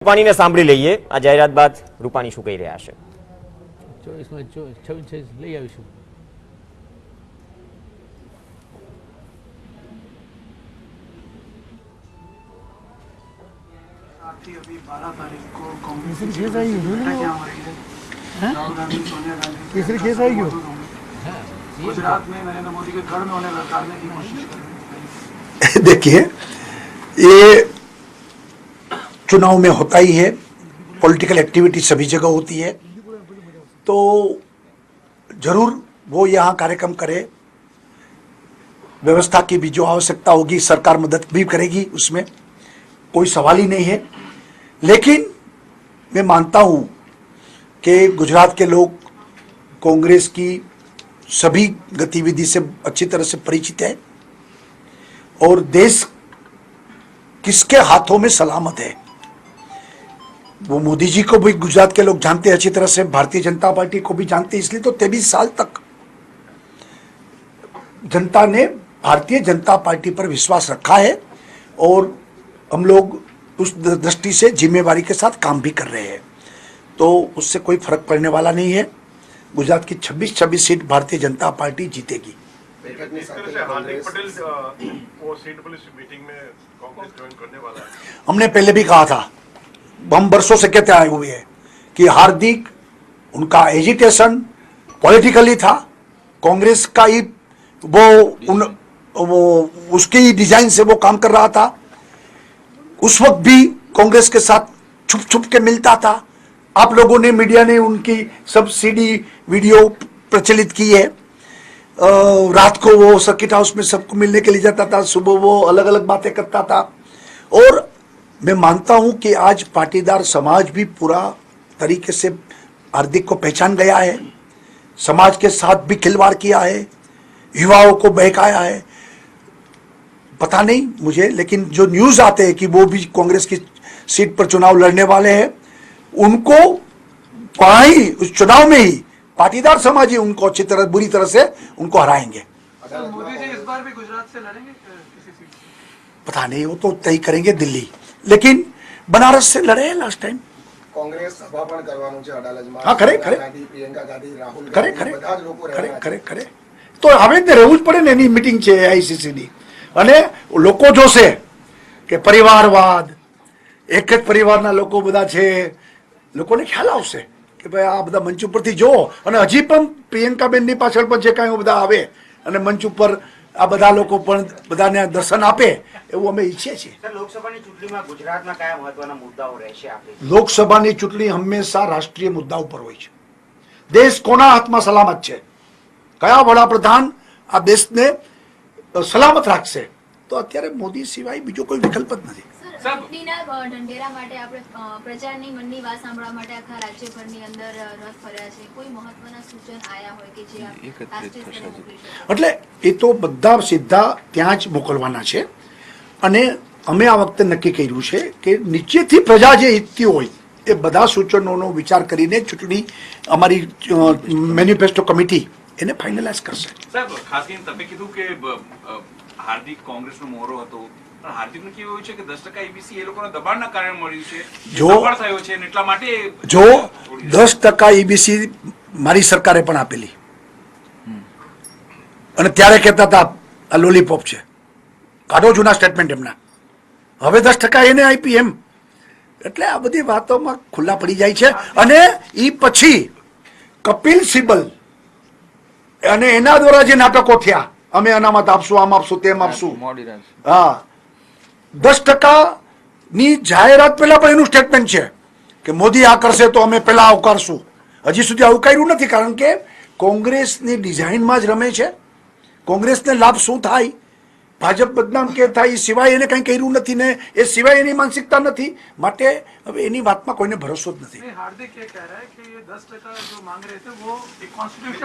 રૂપાણીને સાંભળી લઈએ આ જાહેરાત બાદ રૂપાણી શું કહી રહ્યા છે। 24 26 લઈ આવીશું। अभी 12 तारीख को कांग्रेस केस आई क्या हो रही है? राहुल गांधी सोनिया गांधी तीसरी केस आई गुजरात में नरेंद्र मोदी के घर में उन्हें लड़काने की कोशिश कर रहे हैं। देखिए, ये चुनाव में होता ही है, पॉलिटिकल एक्टिविटी सभी जगह होती है, तो जरूर वो यहाँ कार्यक्रम करे। व्यवस्था की भी जो आवश्यकता होगी सरकार मदद भी करेगी, उसमें कोई सवाल ही नहीं है। लेकिन मैं मानता हूँ कि गुजरात के लोग कांग्रेस की सभी गतिविधि से अच्छी तरह से परिचित है और देश किसके हाथों में सलामत है वो मोदी जी को भी गुजरात के लोग जानते हैं अच्छी तरह से, भारतीय जनता पार्टी को भी जानते हैं। इसलिए तो 23 साल तक जनता ने भारतीय जनता पार्टी पर विश्वास रखा है और हम लोग उस दृष्टि से जिम्मेवारी के साथ काम भी कर रहे हैं, तो उससे कोई फर्क पड़ने वाला नहीं है। गुजरात की 26 सीट भारतीय जनता पार्टी जीतेगी। हार्दिक पटेल वो सीट पुलिस मीटिंग में कांग्रेस ज्वाइन करने वाला है। हमने पहले भी कहा था, हम बरसों से कहते आए हुए हैं कि हार्दिक उनका एजिटेशन पॉलिटिकली था, कांग्रेस का ही वो उसकी डिजाइन से वो काम कर रहा था। उस वक्त भी कांग्रेस के साथ छुप छुप के मिलता था। आप लोगों ने, मीडिया ने उनकी सब सीडी वीडियो प्रचलित की है। रात को वो सर्किट हाउस में सबको मिलने के लिए जाता था, सुबह वो अलग अलग बातें करता था। और मैं मानता हूं कि आज पाटीदार समाज भी पूरा तरीके से हार्दिक को पहचान गया है, समाज के साथ भी खिलवाड़ किया है, युवाओं को बहकाया है। पता नहीं मुझे, लेकिन जो न्यूज आते हैं कि वो भी कांग्रेस की सीट पर चुनाव लड़ने वाले हैं, उनको वहां ही उस चुनाव में ही पाटीदार समाज ही उनको अच्छी तरह बुरी तरह से उनको हराएंगे। मोदी जी इस बार भी गुजरात से लड़ेंगे किसी सीट से? पता नहीं, वो तो तय करेंगे दिल्ली, लेकिन बनारस से लड़े हैं लास्ट टाइम। कांग्रेस सभा पण करવાનું છે અડાલજમાં। હા, કરે પ્રિયંકા ગાંધી, રાહુલ કરે ગાંધી બધા જ લોકો કરે રહેવાના કરે કરે તો હવે તે રહેવું જ પડે ને, એની મીટિંગ છે આઈસીસીની। અને લોકો જોશે કે પરિવારવાદ, એક જ પરિવારના લોકો બધા છે, લોકોને ખ્યાલ આવશે કે ભાઈ આ બધા મંચ ઉપરથી જો, અને હજી પણ પ્રિયંકાબેનની પાછળ પણ જે કાંઈ બધા આવે અને મંચ ઉપર આ બધા લોકો પણ બધાને દર્શન આપે એવું અમે ઈચ્છીએ છીએ। લોકસભાની ચૂંટણીમાં ગુજરાતના કયા મહત્વના મુદ્દાઓ રહેશે આપણી? લોકસભાની ચૂંટણી હંમેશા રાષ્ટ્રીય મુદ્દા ઉપર હોય છે। દેશ કોના હાથમાં સલામત છે, કયા વડાપ્રધાન આ દેશને સલામત રાખશે, તો અત્યારે મોદી સિવાય બીજો કોઈ વિકલ્પ જ નથી। ચૂંટણીના ઢંઢેરા માટે આપણે પ્રચારની મનની વાત સાંભળવા માટે આખા રાજ્યભરની અંદર રથ ફર્યા છે, કોઈ મહત્વના સૂચન આયા હોય કે જે રાષ્ટ્રીય સ્તરે મોકલી શકો? એટલે એ તો બધા સીધા ત્યાં જ મોકલવાના છે। અને અમે આ વખતે નક્કી કર્યું છે કે નીચેથી પ્રજા જે ઈચ્છતી હોય એ બધા સૂચનોનો વિચાર કરીને ચૂંટણી અમારી મેનિફેસ્ટો કમિટી એને ફાઇનલાઇઝ કરશે। સાહેબ, ખાસ કરીને તમે કીધું કે હાર્દિક કોંગ્રેસનો મોરો હતો, પણ હાર્દિકનું કેવું એવું છે કે 10% ઈબીસી એ લોકોના દબાણના કારણે મળ્યું છે, જો સફળ થયો છે અને એટલા માટે જો 10% ઈબીસી મારી સરકારે પણ આપેલી, અને ત્યારે કહેતા હતા આ લોલીપોપ છે, કાઢો જૂના સ્ટેટમેન્ટ એમના, હવે 10% એને આપી એમ। એટલે આ બધી વાતોમાં ખુલ્લા પડી જાય છે। અને એ પછી કપિલ સિબ્બલ અને એના દ્વારા જે નાટકો થયા, અમે અનામત આપશું, આમ આપશું, તેમ આપશું, હા, 10% ની જાહેરાત પહેલા પણ એનું સ્ટેટમેન્ટ છે કે મોદી આ કરશે તો અમે પહેલા આવકારશું। હજી સુધી આવકાર્યું નથી, કારણ કે કોંગ્રેસની ડિઝાઇનમાં જ રમે છે। કોંગ્રેસને લાભ શું થાય, ભાજપ બદનામ કે થાય, એ સિવાય એને કંઈ કર્યું નથી ને એ સિવાય એની માનસિકતા નથી, માટે હવે એની વાતમાં કોઈને ભરોસો જ નથી। हार्दिक ये कह रहा है कि ये 10% जो मांग रहे थे वो एक कॉन्स्टिट्यूशन